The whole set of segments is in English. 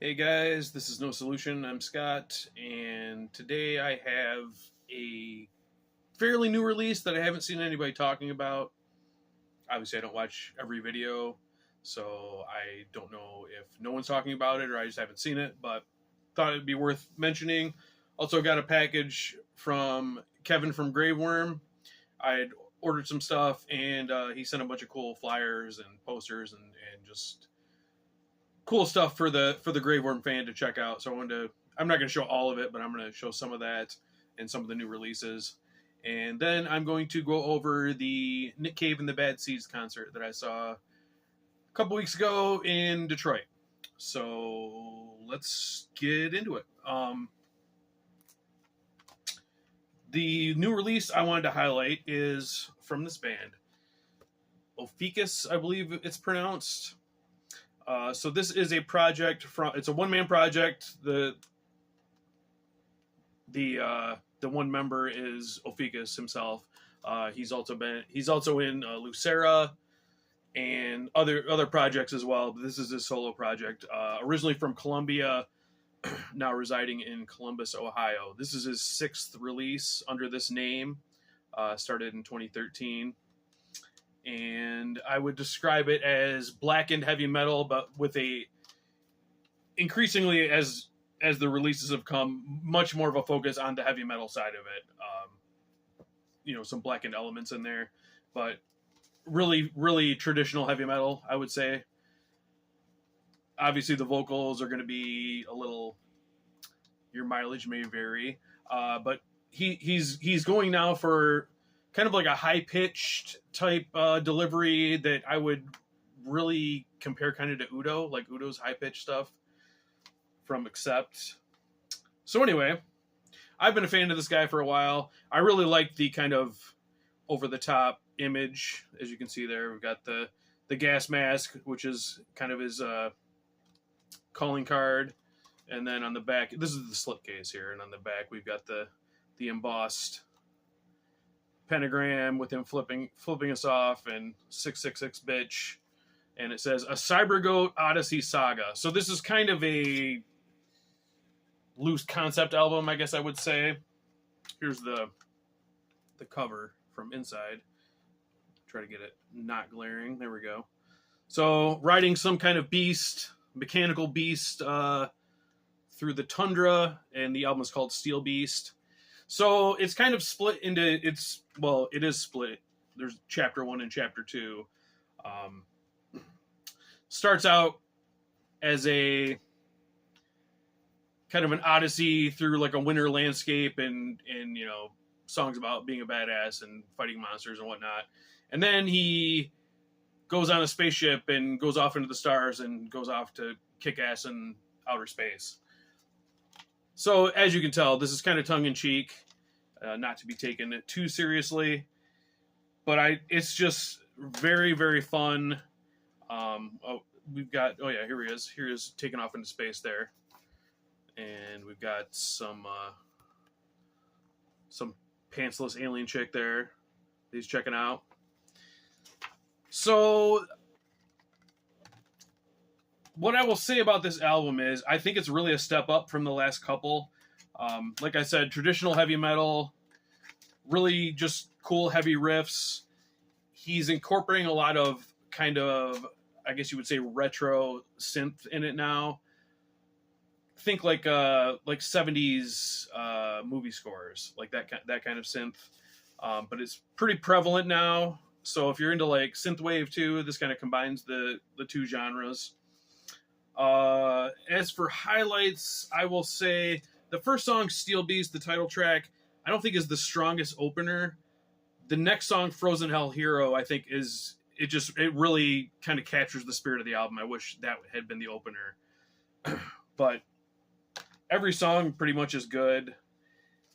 Hey guys, this is No Solution. I'm Scott, and today I have a fairly new release that I haven't seen anybody talking about. Obviously, I don't watch every video, so I don't know if no one's talking about it or I just haven't seen it, but thought it'd be worth mentioning. Also, got a package from Kevin from Gravewurm. I had ordered some stuff, and he sent a bunch of cool flyers and posters and just cool stuff for the Gravewurm fan to check out. So I'm not going to show all of it, but I'm going to show some of that and some of the new releases. And then I'm going to go over the Nick Cave and the Bad Seeds concert that I saw a couple weeks ago in Detroit. So let's get into it. The new release I wanted to highlight is from this band, Ophicvs, I believe it's pronounced. So this is a project it's a one-man project. The one member is Ophicvs himself. He's also in Lucera and other projects as well. But this is his solo project. Originally from Columbia, now residing in Columbus, Ohio. This is his 6th release under this name. Started in 2013. And I would describe it as blackened heavy metal, but with a increasingly as the releases have come, much more of a focus on the heavy metal side of it. Some blackened elements in there, but really, really traditional heavy metal, I would say. Obviously, the vocals are going to be a little. Your mileage may vary, but he's going now for kind of like a high-pitched type delivery that I would really compare kind of to Udo, like Udo's high-pitched stuff from Accept. So anyway, I've been a fan of this guy for a while. I really like the kind of over-the-top image. As you can see there, we've got the gas mask, which is kind of his calling card. And then on the back, this is the slipcase here, and on the back we've got the embossed pentagram with him flipping us off and 666 bitch, and it says a Cybergoat Odyssey Saga. So this is kind of a loose concept album, I guess I would say. Here's the cover from inside. Try to get it not glaring. There we go. So riding some kind of beast, mechanical beast, through the tundra, and the album is called Steel Beast. So it's kind of split into it is split. There's chapter 1 and chapter 2. Starts out as a kind of an odyssey through like a winter landscape and songs about being a badass and fighting monsters and whatnot. And then he goes on a spaceship and goes off into the stars and goes off to kick ass in outer space. So, as you can tell, this is kind of tongue-in-cheek, not to be taken too seriously, but it's just very, very fun. Here he is. Here he is taking off into space there. And we've got some pantsless alien chick there he's checking out. So what I will say about this album is I think it's really a step up from the last couple. Like I said, traditional heavy metal, really just cool heavy riffs. He's incorporating a lot of kind of, I guess you would say, retro synth in it now. Think like 70s movie scores, like that kind of synth. But it's pretty prevalent now. So if you're into like synthwave too, this kind of combines the two genres. As for highlights, I will say the first song, Steel Beast, the title track, I don't think is the strongest opener. The next song, Frozen Hell Hero, I think it really kind of captures the spirit of the album. I wish that had been the opener. But every song pretty much is good.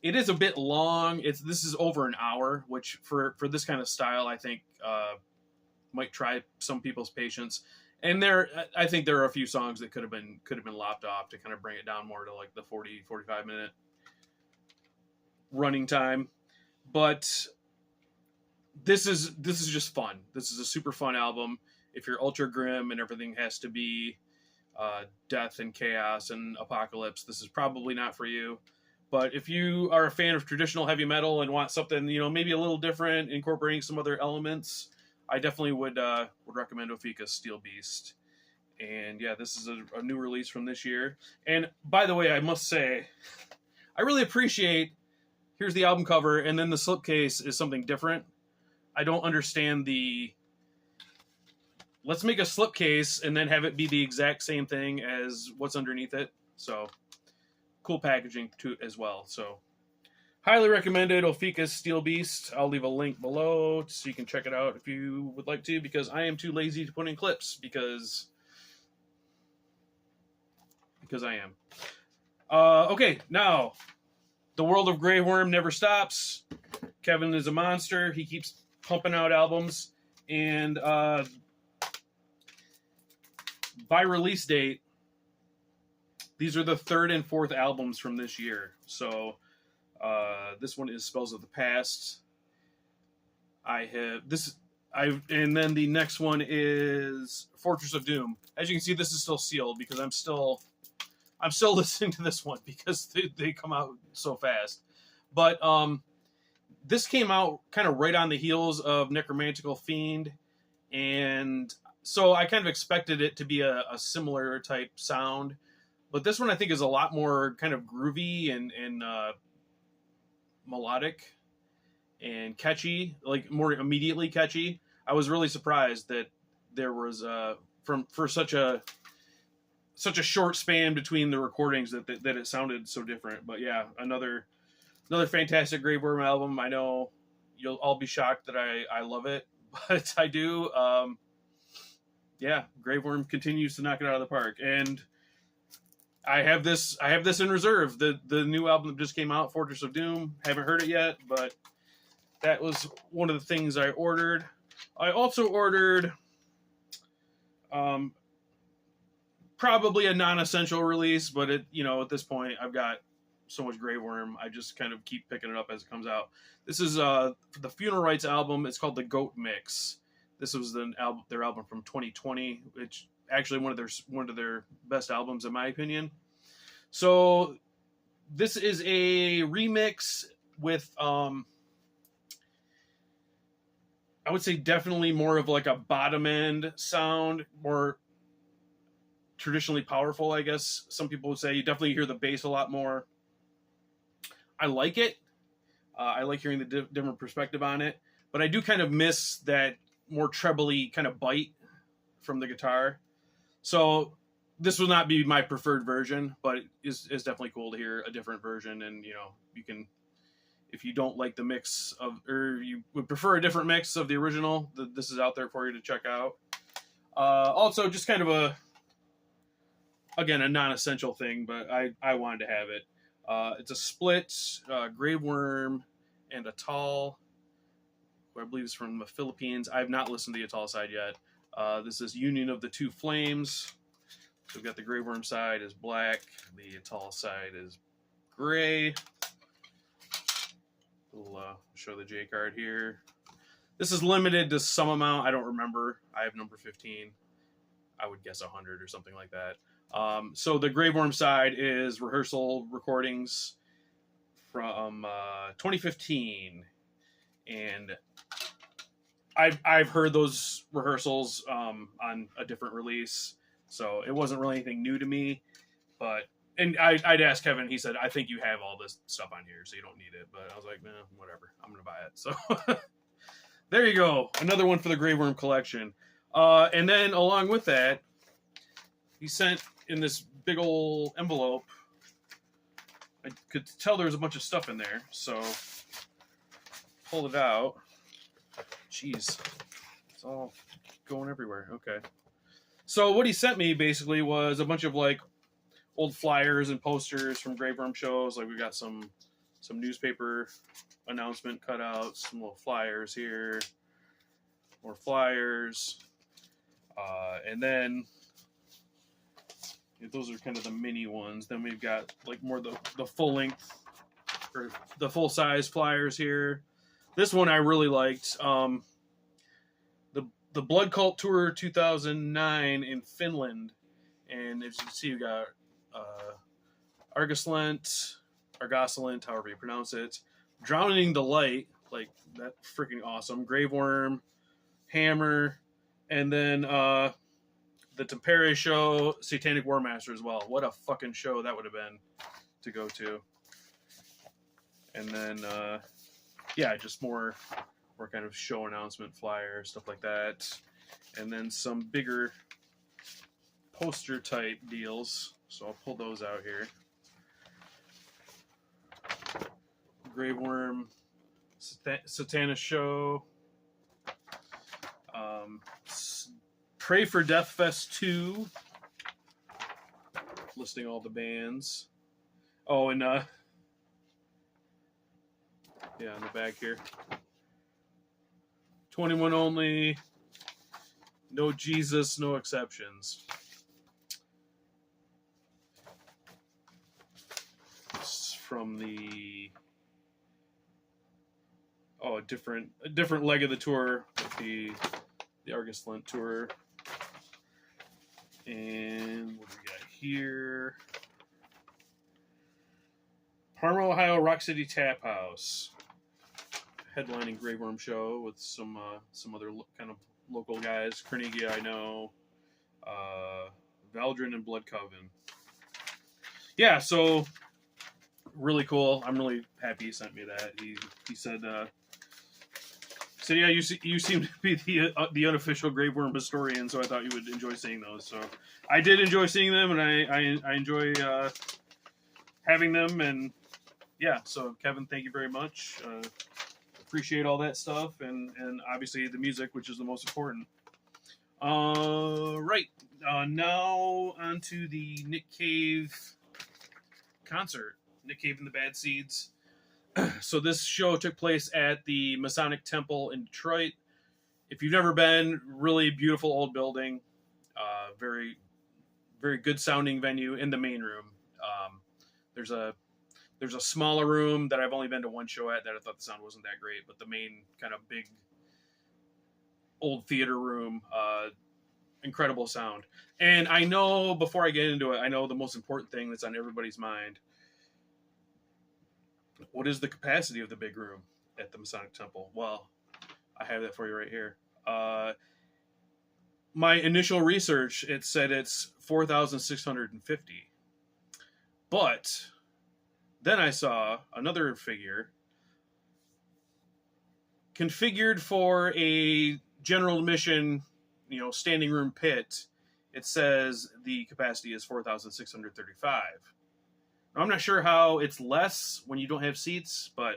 It is a bit long. This is over an hour, which for this kind of style, I think might try some people's patience. And I think there are a few songs that could have been lopped off to kind of bring it down more to like the 45 minute running time. But this is just fun. This is a super fun album. If you're ultra grim and everything has to be death and chaos and apocalypse, this is probably not for you. But if you are a fan of traditional heavy metal and want something, maybe a little different, incorporating some other elements, I definitely would recommend Ophicvs Steel Beast. And yeah, this is a new release from this year. And by the way, I must say, I really appreciate, here's the album cover, and then the slipcase is something different. I don't understand let's make a slipcase and then have it be the exact same thing as what's underneath it. So, cool packaging too as well. So, highly recommended Ophicvs Steel Beast. I'll leave a link below so you can check it out if you would like to, because I am too lazy to put in clips because I am. Okay, now, the world of Gravewurm never stops. Kevin is a monster. He keeps pumping out albums. And by release date, these are the third and fourth albums from this year. So this one is Spells of the Past. And then the next one is Fortress of Doom. As you can see, this is still sealed because I'm still listening to this one because they come out so fast. But this came out kind of right on the heels of Necromantical Fiend, and so I kind of expected it to be a similar type sound. But this one I think is a lot more kind of groovy and melodic and catchy, like more immediately catchy. I was really surprised that there was for such a short span between the recordings that it sounded so different. But yeah, another fantastic Gravewurm album. I know you'll all be shocked that I love it, but I do. Yeah, Gravewurm continues to knock it out of the park, and I have this in reserve. The new album that just came out, Fortress of Doom. Haven't heard it yet, but that was one of the things I ordered. I also ordered probably a non-essential release, but at this point I've got so much Gravewurm, I just kind of keep picking it up as it comes out. This is the Funeral Rites album. It's called the Goat Mix. This was their album from 2020, which actually one of their best albums in my opinion. So this is a remix with I would say definitely more of like a bottom end sound, more traditionally powerful, I guess some people would say. You definitely hear the bass a lot more. I like it. I like hearing the different perspective on it, but I do kind of miss that more trebly kind of bite from the guitar. So this will not be my preferred version, but it's definitely cool to hear a different version. And you can, if you don't like the mix of, or you would prefer a different mix of the original, this is out there for you to check out. Also, just kind of again, a non-essential thing, but I wanted to have it. It's a split Gravewurm and Atal, who I believe is from the Philippines. I have not listened to the Atal side yet. This is Union of the Two Flames. So we've got the Gravewurm side is black, the Atal side is gray. We'll show the J card here. This is limited to some amount. I don't remember. I have number 15. I would guess 100 or something like that. So the Gravewurm side is rehearsal recordings from 2015, and I've heard those rehearsals on a different release, so it wasn't really anything new to me. But I'd asked Kevin, he said, I think you have all this stuff on here, so you don't need it. But I was like, nah, whatever, I'm gonna buy it. So there you go, another one for the Gravewurm collection. And then along with that, he sent in this big old envelope. I could tell there was a bunch of stuff in there, so pull it out. Jeez, it's all going everywhere. Okay. So what he sent me basically was a bunch of like old flyers and posters from Gravewurm shows. Like we got some newspaper announcement cutouts, some little flyers here, more flyers, and then those are kind of the mini ones. Then we've got like more the full length or the full size flyers here. This one I really liked. The Blood Cult Tour 2009 in Finland, and as you can see, you got Argosolent, however you pronounce it, Drowning the Light, like that freaking awesome, Gravewurm, Hammer, and then the Tempere show, Satanic War Master as well. What a fucking show that would have been to go to. And then yeah, just more kind of show announcement flyers, stuff like that. And then some bigger poster type deals. So I'll pull those out here. Gravewurm, Satanic Show, Pray for Death Fest 2, listing all the bands. Oh, and yeah, in the back here. 21 only, no Jesus, no exceptions. It's from the a different leg of the tour with the Argosolent tour. And what do we got here? Parma, Ohio, Rock City Tap House, headlining Gravewurm show with some other kind of local guys. Carnegie, I know, Valdrin and Blood Coven. Yeah, so really cool. I'm really happy he sent me that. He said, yeah, you seem to be the unofficial Gravewurm historian, so I thought you would enjoy seeing those. So I did enjoy seeing them, and I enjoy having them. And yeah, so Kevin, thank you very much. Appreciate all that stuff, and obviously the music, which is the most important. Right, now on to the Nick Cave concert. Nick Cave and the Bad Seeds. So this show took place at the Masonic Temple in Detroit. If you've never been, really beautiful old building, very, very good sounding venue in the main room. There's a smaller room that I've only been to one show at that I thought the sound wasn't that great, but the main kind of big old theater room, incredible sound. And I know, before I get into it, I know the most important thing that's on everybody's mind. What is the capacity of the big room at the Masonic Temple? Well, I have that for you right here. My initial research, it said it's 4,650. But then I saw another figure configured for a general admission, standing room pit. It says the capacity is 4,635. I'm not sure how it's less when you don't have seats, but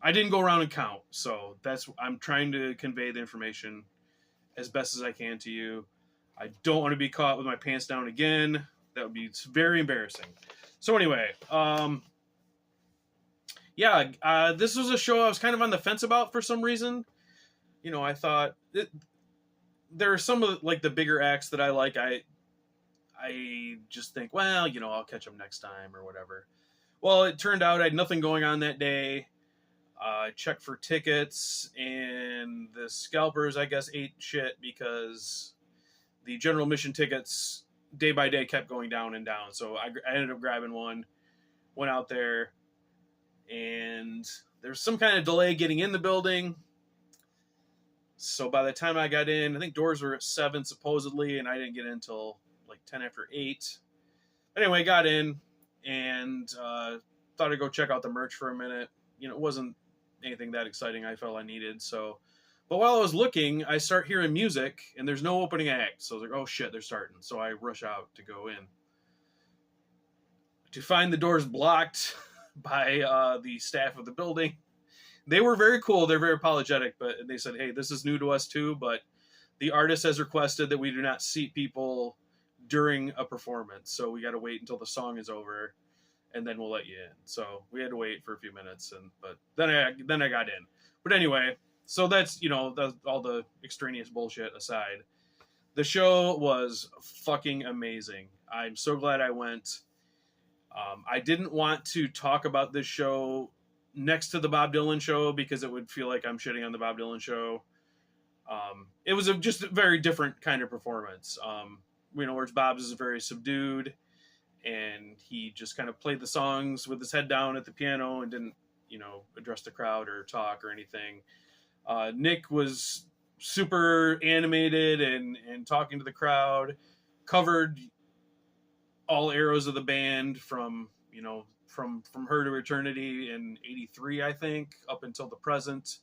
I didn't go around and count. So I'm trying to convey the information as best as I can to you. I don't want to be caught with my pants down again. That would be very embarrassing. So anyway, this was a show I was kind of on the fence about for some reason. I thought there are some of the bigger acts that I like. I just think, well, I'll catch them next time or whatever. Well, it turned out I had nothing going on that day. I checked for tickets, and the scalpers, I guess, ate shit because the general admission tickets day by day kept going down and down. So I ended up grabbing one, went out there, and there was some kind of delay getting in the building. So by the time I got in, I think doors were at 7 supposedly, and I didn't get in until 10 after 8. Anyway, got in and thought I'd go check out the merch for a minute. It wasn't anything that exciting I felt I needed. But while I was looking, I start hearing music and there's no opening act. So I was like, oh shit, they're starting. So I rush out to go in. To find the doors blocked by the staff of the building. They were very cool. They're very apologetic, but they said, hey, this is new to us too, but the artist has requested that we do not seat people during a performance, so we got to wait until the song is over, and then we'll let you in. So we had to wait for a few minutes, but then I got in. But anyway, so that's all the extraneous bullshit aside. The show was fucking amazing. I'm so glad I went. I didn't want to talk about this show next to the Bob Dylan show because it would feel like I'm shitting on the Bob Dylan show. It was just a very different kind of performance. whereas Bob's is very subdued, and he just kind of played the songs with his head down at the piano and didn't, address the crowd or talk or anything. Nick was super animated and talking to the crowd, covered all eras of the band from Her to Eternity in '83, I think, up until the present,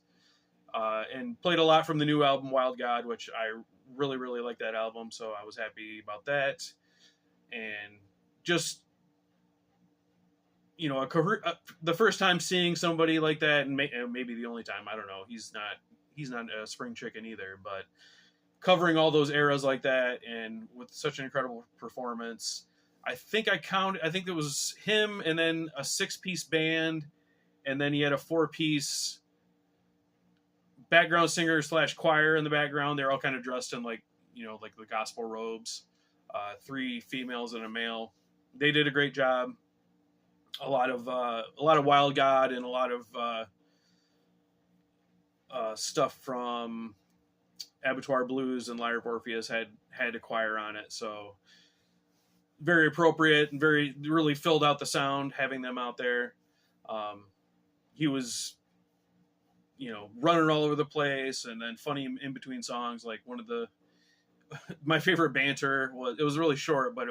and played a lot from the new album Wild God, which I really, really like that album, so I was happy about that. And just, the first time seeing somebody like that, and maybe the only time, I don't know, he's not a spring chicken either, but covering all those eras like that and with such an incredible performance. I think it was him and then a 6-piece band, and then he had a 4-piece background singer / choir in the background. They're all kind of dressed in like the gospel robes. 3 females and a male. They did a great job. A lot of Wild God and a lot of stuff from Abattoir Blues and Lyre of Orpheus had a choir on it, so very appropriate and really filled out the sound having them out there. He was, running all over the place, and then funny in between songs. Like one of my favorite banter was really short, but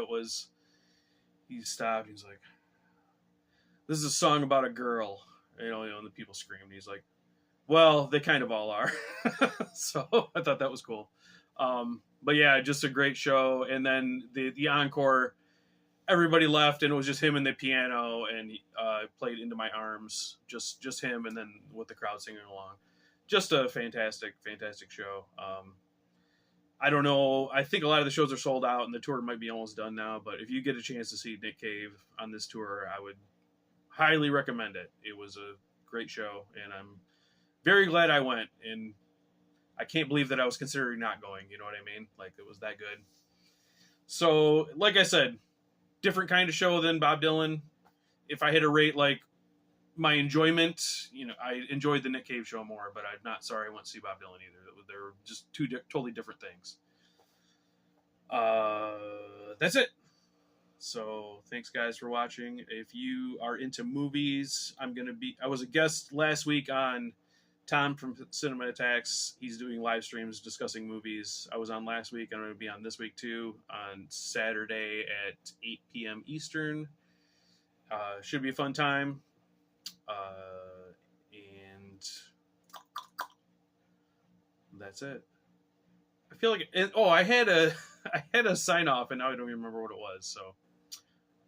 he stopped. He's like, "This is a song about a girl," and the people screamed. He's like, "Well, they kind of all are." So I thought that was cool. But yeah, just a great show. And then the encore, everybody left, and it was just him and the piano, and he played Into My Arms, just him, and then with the crowd singing along. Just a fantastic, fantastic show. I don't know. I think a lot of the shows are sold out, and the tour might be almost done now. But if you get a chance to see Nick Cave on this tour, I would highly recommend it. It was a great show, and I'm very glad I went. And I can't believe that I was considering not going. You know what I mean? Like, it was that good. So, like I said, different kind of show than Bob Dylan. If I had to rate like my enjoyment, I enjoyed the Nick Cave show more, but I'm not sorry I went to see Bob Dylan either. They're just two totally different things. That's it. So thanks guys for watching. If you are into movies, I was a guest last week on Tom from Cinema Attacks. He's doing live streams discussing movies. I was on last week. I'm going to be on this week too, on Saturday at 8 p.m. Eastern. Should be a fun time. And that's it. I feel like I had a sign off, and now I don't even remember what it was. So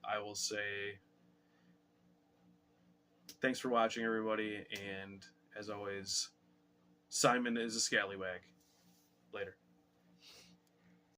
I will say thanks for watching, everybody, and as always, Simon is a scallywag. Later.